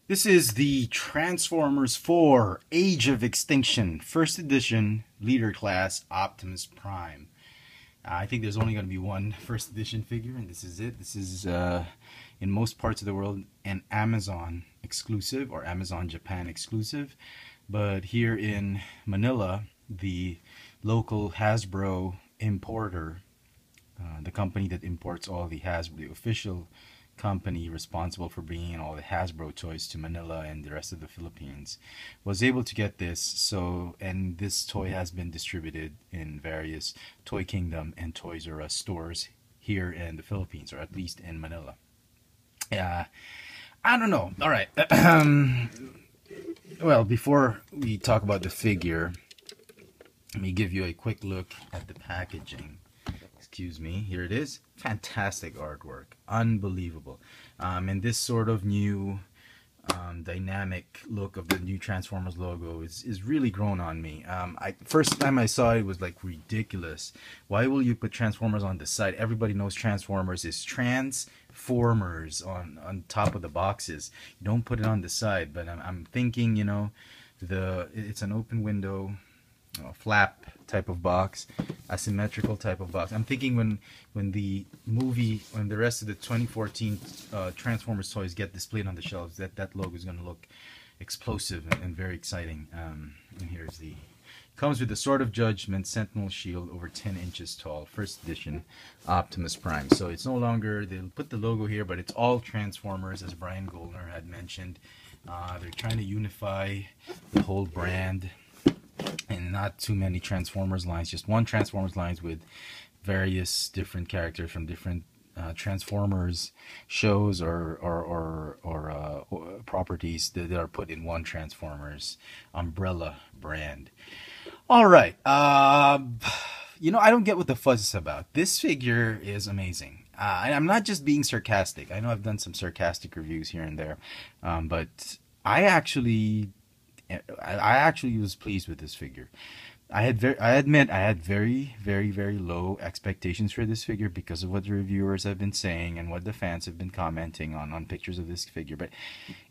This is the Transformers 4 Age of Extinction, first edition, leader class, Optimus Prime. I think there's only going to be one first edition figure, and this is it. This is, in most parts of the world, an Amazon exclusive, or Amazon Japan exclusive. But here in Manila, the local Hasbro importer, the company that imports all the Hasbro, the official company responsible for bringing in all the Hasbro toys to Manila and the rest of the Philippines, was able to get this. So, and this toy has been distributed in various Toy Kingdom and Toys R Us stores here in the Philippines, or at least in Manila. I don't know. All right. Well, before we talk about the figure, let me give you a quick look at the packaging. Excuse me, here it is. Fantastic artwork, unbelievable. And this sort of new dynamic look of the new Transformers logo is really grown on me. First time I saw it was like ridiculous. Why will you put Transformers on the side? Everybody knows Transformers is Transformers on top of the boxes. You don't put it on the side. But I'm thinking, you know, it's an open window, flap type of box, asymmetrical type of box. I'm thinking when the rest of the 2014 Transformers toys get displayed on the shelves, that logo is going to look explosive and very exciting. And here's comes with the Sword of Judgment Sentinel shield over 10 inches tall, first edition Optimus Prime. So it's no longer, they'll put the logo here, but it's all Transformers, as Brian Goldner had mentioned. They're trying to unify the whole brand, and not too many Transformers lines, just one Transformers lines with various different characters from different Transformers shows or properties that are put in one Transformers umbrella brand. All right, you know, I don't get what the fuss is about. This figure is amazing. And I'm not just being sarcastic. I know I've done some sarcastic reviews here and there, but I actually was pleased with this figure. I admit I had very, very, very low expectations for this figure because of what the reviewers have been saying and what the fans have been commenting on pictures of this figure. But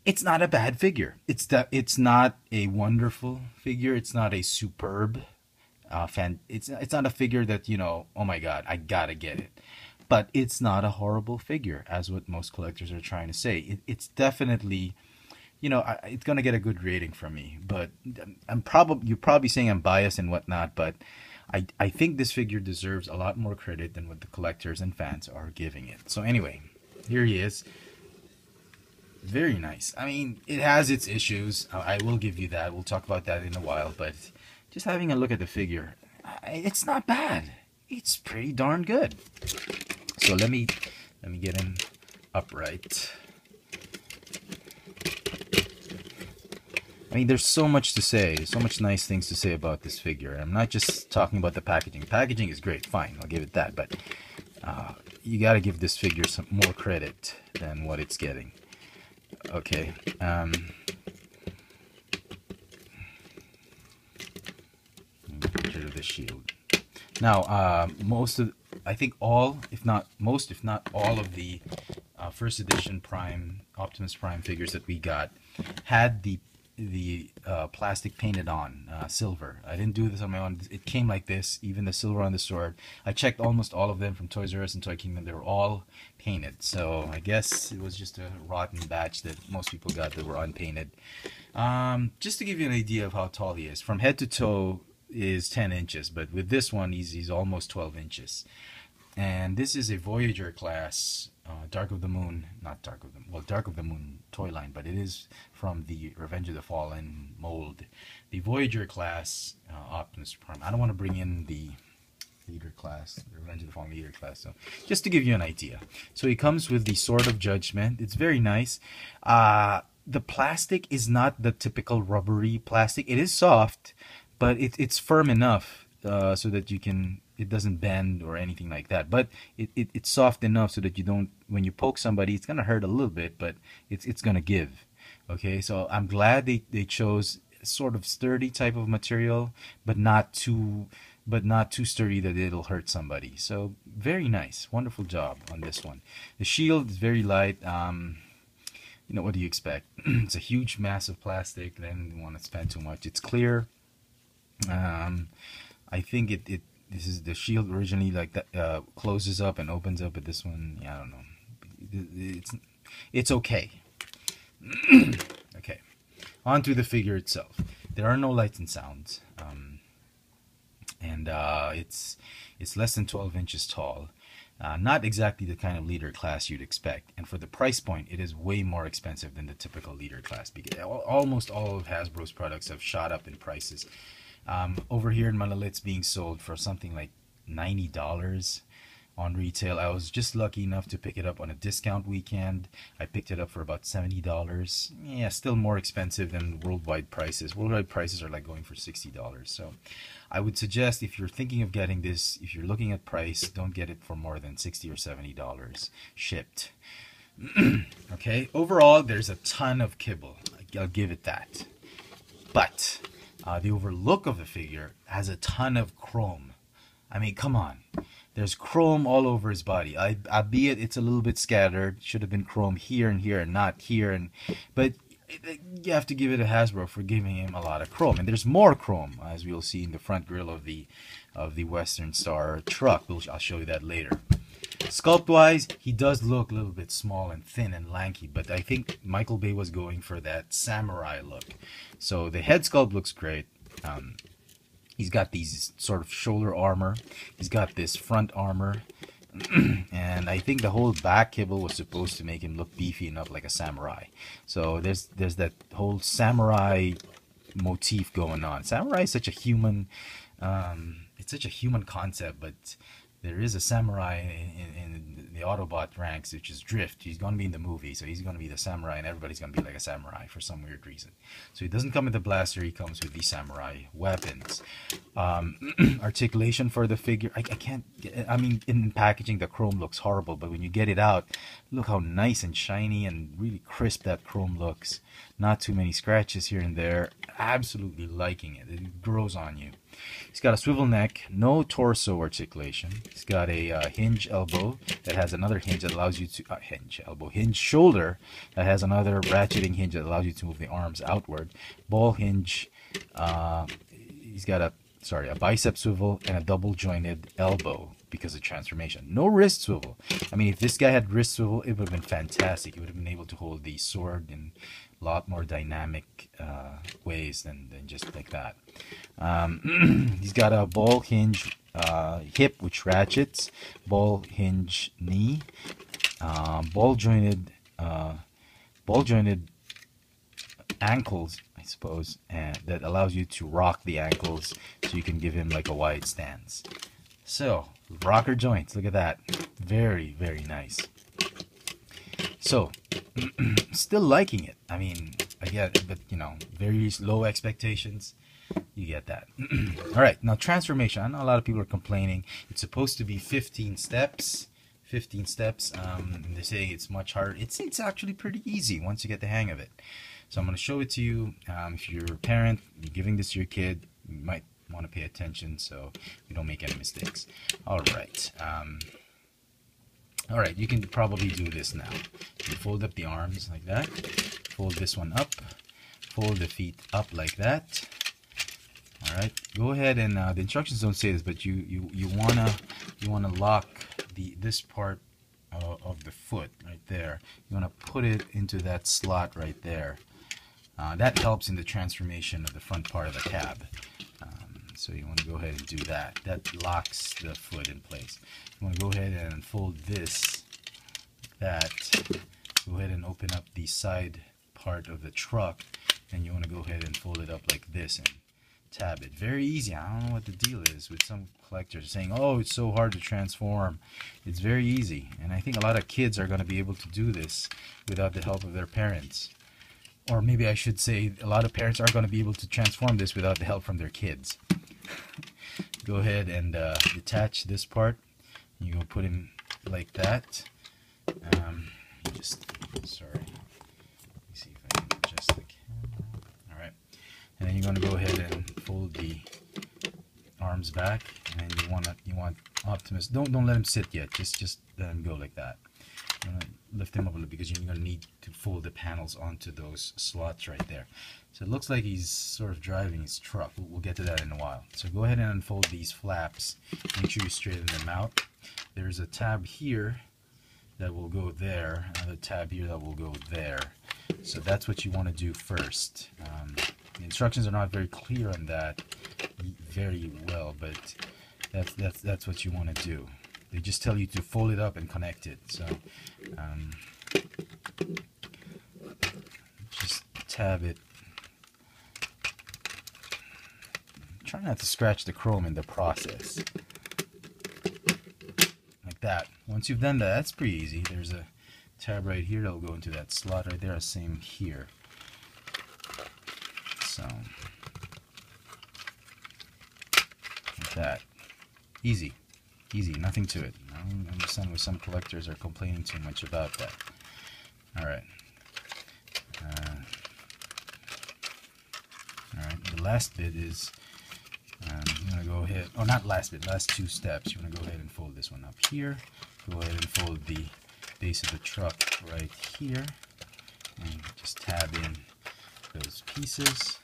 it's not a bad figure. It's not a wonderful figure. It's not a superb It's not a figure that, you know, oh my god, I gotta get it. But it's not a horrible figure, as what most collectors are trying to say. It's definitely, you know, it's gonna get a good rating from me. But you're probably saying I'm biased and whatnot, but I think this figure deserves a lot more credit than what the collectors and fans are giving it. So anyway, here he is. Very nice. I mean, it has its issues. I will give you that. We'll talk about that in a while. But just having a look at the figure, it's not bad. It's pretty darn good. So let me get him upright. I mean, there's so much to say, so much nice things to say about this figure. I'm not just talking about the packaging. Packaging is great, fine, I'll give it that. But you got to give this figure some more credit than what it's getting. Okay. Get rid of the shield. Now, I think all, if not most, if not all of the first edition Optimus Prime figures that we got had the plastic painted on, silver. I didn't do this on my own. It came like this, even the silver on the sword. I checked almost all of them from Toys R Us and Toy Kingdom. They were all painted. So I guess it was just a rotten batch that most people got that were unpainted. Just to give you an idea of how tall he is, from head to toe is 10 inches, but with this one he's almost 12 inches. And this is a Voyager class Dark of the Moon toy line, but it is from the Revenge of the Fallen mold. The Voyager class Optimus Prime. I don't want to bring in the leader class, the Revenge of the Fallen leader class, so just to give you an idea. So he comes with the Sword of Judgment. It's very nice. The plastic is not the typical rubbery plastic. It is soft, but it's firm enough so that it doesn't bend or anything like that. But it's soft enough so that you don't, when you poke somebody, it's gonna hurt a little bit, but it's gonna give. Okay, so I'm glad they chose sort of sturdy type of material, but not too sturdy that it'll hurt somebody. So very nice, wonderful job on this one. The shield is very light. you know, what do you expect? It's a huge mass of plastic. Then you want to spend too much. It's clear. I think this is the shield originally like that, closes up and opens up, but this one, yeah, I don't know. It's okay. Okay, on to the figure itself. There are no lights and sounds, and it's less than 12 inches tall. Not exactly the kind of leader class you'd expect, and for the price point, it is way more expensive than the typical leader class, because almost all of Hasbro's products have shot up in prices. Over here in Manila, it's being sold for something like $90 on retail. I was just lucky enough to pick it up on a discount weekend. I picked it up for about $70. Yeah, still more expensive than worldwide prices. Worldwide prices are like going for $60. So I would suggest, if you're thinking of getting this, if you're looking at price, don't get it for more than $60 or $70 shipped. Okay, overall, there's a ton of kibble. I'll give it that. But the overlook of the figure has a ton of chrome. I mean, come on. There's chrome all over his body. Albeit it's a little bit scattered. Should have been chrome here and here and not here. But you have to give it a Hasbro for giving him a lot of chrome. And there's more chrome, as we'll see in the front grille of the Western Star truck. I'll show you that later. Sculpt-wise, he does look a little bit small and thin and lanky, but I think Michael Bay was going for that samurai look. So the head sculpt looks great. He's got these sort of shoulder armor. He's got this front armor. And I think the whole back kibble was supposed to make him look beefy enough like a samurai. So there's that whole samurai motif going on. Samurai is such a human, it's such a human concept, but there is a samurai in the Autobot ranks, which is Drift. He's going to be in the movie, so he's going to be the samurai, and everybody's going to be like a samurai for some weird reason. So he doesn't come with the blaster, he comes with the samurai weapons. Articulation for the figure, I can't, I mean, in packaging, the chrome looks horrible, but when you get it out, look how nice and shiny and really crisp that chrome looks. Not too many scratches here and there. Absolutely liking it. It grows on you. He's got a swivel neck, no torso articulation. He's got a hinge elbow that has another hinge that allows you to hinge shoulder that has another ratcheting hinge that allows you to move the arms outward. Ball hinge. He's got a bicep swivel and a double jointed elbow because of transformation. No wrist swivel. I mean, if this guy had wrist swivel, it would have been fantastic. It would have been able to hold the sword in a lot more dynamic ways than just like that. He's got a ball hinge hip which ratchets, ball hinge knee, ball jointed ankles, I suppose, and that allows you to rock the ankles so you can give him like a wide stance. So rocker joints, look at that, very, very nice. So still liking it. I mean, I get it, but you know, very low expectations. You get that. All right, now transformation. I know a lot of people are complaining. It's supposed to be 15 steps. 15 steps. And they're saying it's much harder. It's actually pretty easy once you get the hang of it. So I'm going to show it to you. If you're a parent, you're giving this to your kid, you might want to pay attention so you don't make any mistakes. All right. All right, you can probably do this now. You fold up the arms like that. Fold this one up. Fold the feet up like that. All right. Go ahead and the instructions don't say this, but you wanna lock this part of the foot right there. You wanna put it into that slot right there. That helps in the transformation of the front part of the cab. So you want to go ahead and do that. That locks the foot in place. You want to go ahead and fold this, that. Go ahead and open up the side part of the truck, and you want to go ahead and fold it up like this and tab it. Very easy. I don't know what the deal is with some collectors saying, oh, it's so hard to transform. It's very easy, and I think a lot of kids are going to be able to do this without the help of their parents. Or maybe I should say a lot of parents are going to be able to transform this without the help from their kids. Go ahead and detach this part. You go put him like that. Sorry. Let me see if I can adjust the camera. Alright. And then you're going to go ahead and fold the arms back. And you want Optimus. Don't let him sit yet. Just let him go like that. I'm gonna lift him up a little because you're gonna need to fold the panels onto those slots right there. So it looks like he's sort of driving his truck. We'll get to that in a while. So go ahead and unfold these flaps. Make sure you straighten them out. There's a tab here that will go there, another tab here that will go there. So that's what you want to do first. The instructions are not very clear on that very well, but that's what you want to do. They just tell you to fold it up and connect it. So just tab it. Try not to scratch the chrome in the process. Like that. Once you've done that, that's pretty easy. There's a tab right here that will go into that slot right there. Same here. So, like that. Easy. Easy. Nothing to it. I don't understand why some collectors are complaining too much about that. Alright. Alright. The last bit is you want to go ahead, oh not last bit, last two steps. You want to go ahead and fold this one up here. Go ahead and fold the base of the truck right here. And just tab in those pieces.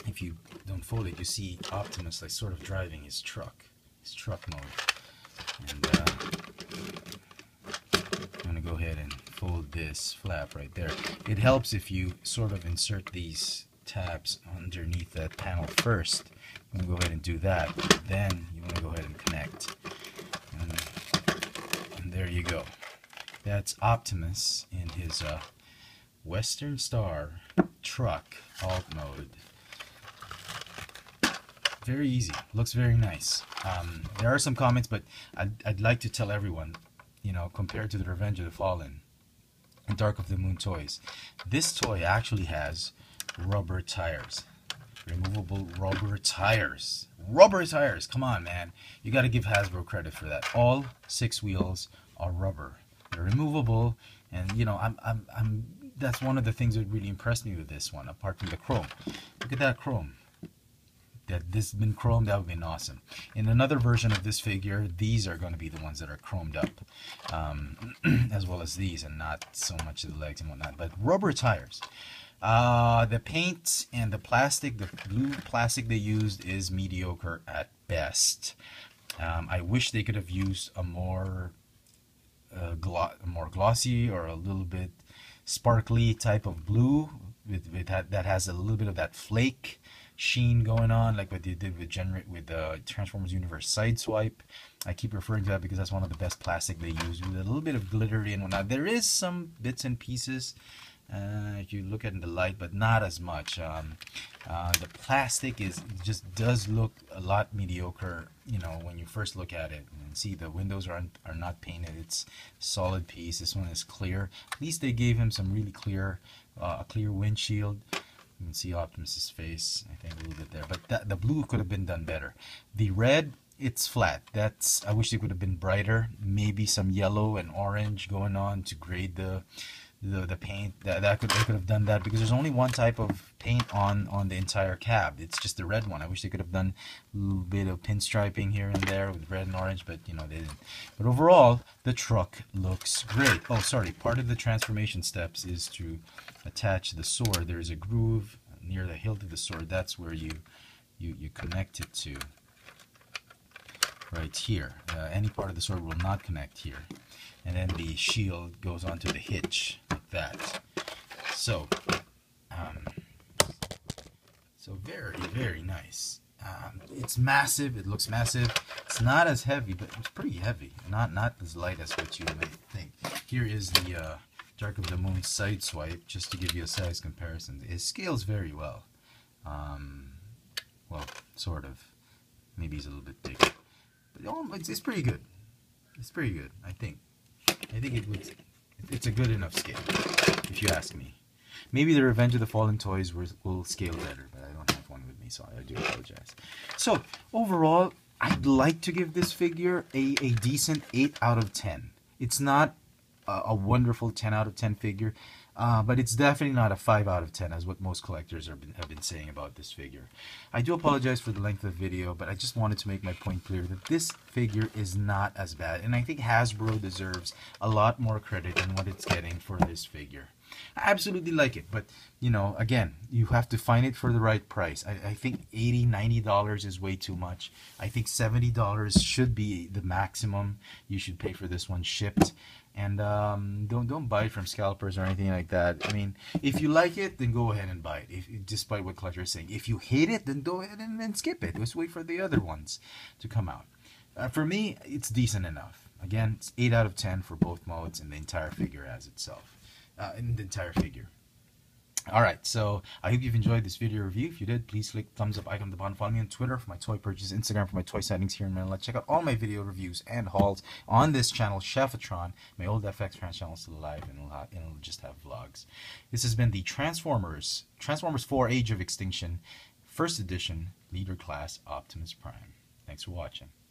If you don't fold it, you see Optimus like sort of driving his truck mode. And I'm going to go ahead and fold this flap right there. It helps if you sort of insert these tabs underneath that panel first. You want to go ahead and do that. Then you want to go ahead and connect. And there you go. That's Optimus in his Western Star truck alt mode. Very easy. Looks very nice. There are some comments, but I'd like to tell everyone, you know, compared to the Revenge of the Fallen and Dark of the Moon toys, this toy actually has rubber tires. Removable rubber tires. Rubber tires. Come on, man. You got to give Hasbro credit for that. All 6 wheels are rubber. They're removable, and you know, that's one of the things that really impressed me with this one, apart from the chrome. Look at that chrome. That this been chromed, that would have been awesome. In another version of this figure, these are going to be the ones that are chromed up, as well as these, and not so much the legs and whatnot. But rubber tires. The paint and the plastic, the blue plastic they used is mediocre at best. I wish they could have used a more glossy or a little bit sparkly type of blue that has a little bit of that flake sheen going on, like what they did with the Transformers Universe Sideswipe. I keep referring to that because that's one of the best plastic they use, with a little bit of glittery and whatnot. There is some bits and pieces if you look at the light, but not as much. The plastic just does look a lot mediocre, you know, when you first look at it. And see, the windows are not painted. It's solid piece. This one is clear. At least they gave him some really clear, a clear windshield. You can see Optimus's face, I think, a little bit there. But the blue could have been done better. The red, it's flat. I wish it could have been brighter. Maybe some yellow and orange going on to grade the paint. They could have done that, because there's only one type of paint on the entire cab. It's just the red one. I wish they could have done a little bit of pinstriping here and there with red and orange, but you know, they didn't. But overall, the truck looks great. Oh, sorry, part of the transformation steps is to attach the sword. There's a groove near the hilt of the sword. That's where you connect it to. Right here. Any part of the sword will not connect here. And then the shield goes onto the hitch like that. So, very, very nice. It's massive. It looks massive. It's not as heavy, but it's pretty heavy. Not as light as what you might think. Here is the Dark of the Moon Sideswipe, just to give you a size comparison. It scales very well. Well, sort of. Maybe he's a little bit bigger. But it's pretty good. It's pretty good, I think. It's a good enough scale, if you ask me. Maybe the Revenge of the Fallen toys will scale better, but I don't have one with me, so I do apologize. So, overall, I'd like to give this figure a decent 8 out of 10. It's not a wonderful 10 out of 10 figure. But it's definitely not a 5 out of 10 as what most collectors have been saying about this figure. I do apologize for the length of the video, but I just wanted to make my point clear that this figure is not as bad, and I think Hasbro deserves a lot more credit than what it's getting for this figure. I absolutely like it, but you know, again, you have to find it for the right price. I think $80, $90 is way too much. I think $70 should be the maximum you should pay for this one shipped. And don't buy it from scalpers or anything like that. I mean, if you like it, then go ahead and buy it. Despite what Clutcher is saying, if you hate it, then go ahead and skip it. Just wait for the other ones to come out. For me, it's decent enough. Again, it's 8 out of 10 for both modes and the entire figure as itself. In the entire figure. Alright, so I hope you've enjoyed this video review. If you did, please click thumbs up icon at the bottom. Follow me on Twitter for my toy purchases, Instagram for my toy sightings here in Manila. Check out all my video reviews and hauls on this channel, Chefatron. My old FX Trans channel is still alive, and it'll just have vlogs. This has been the Transformers 4 Age of Extinction, First Edition, Leader Class Optimus Prime. Thanks for watching.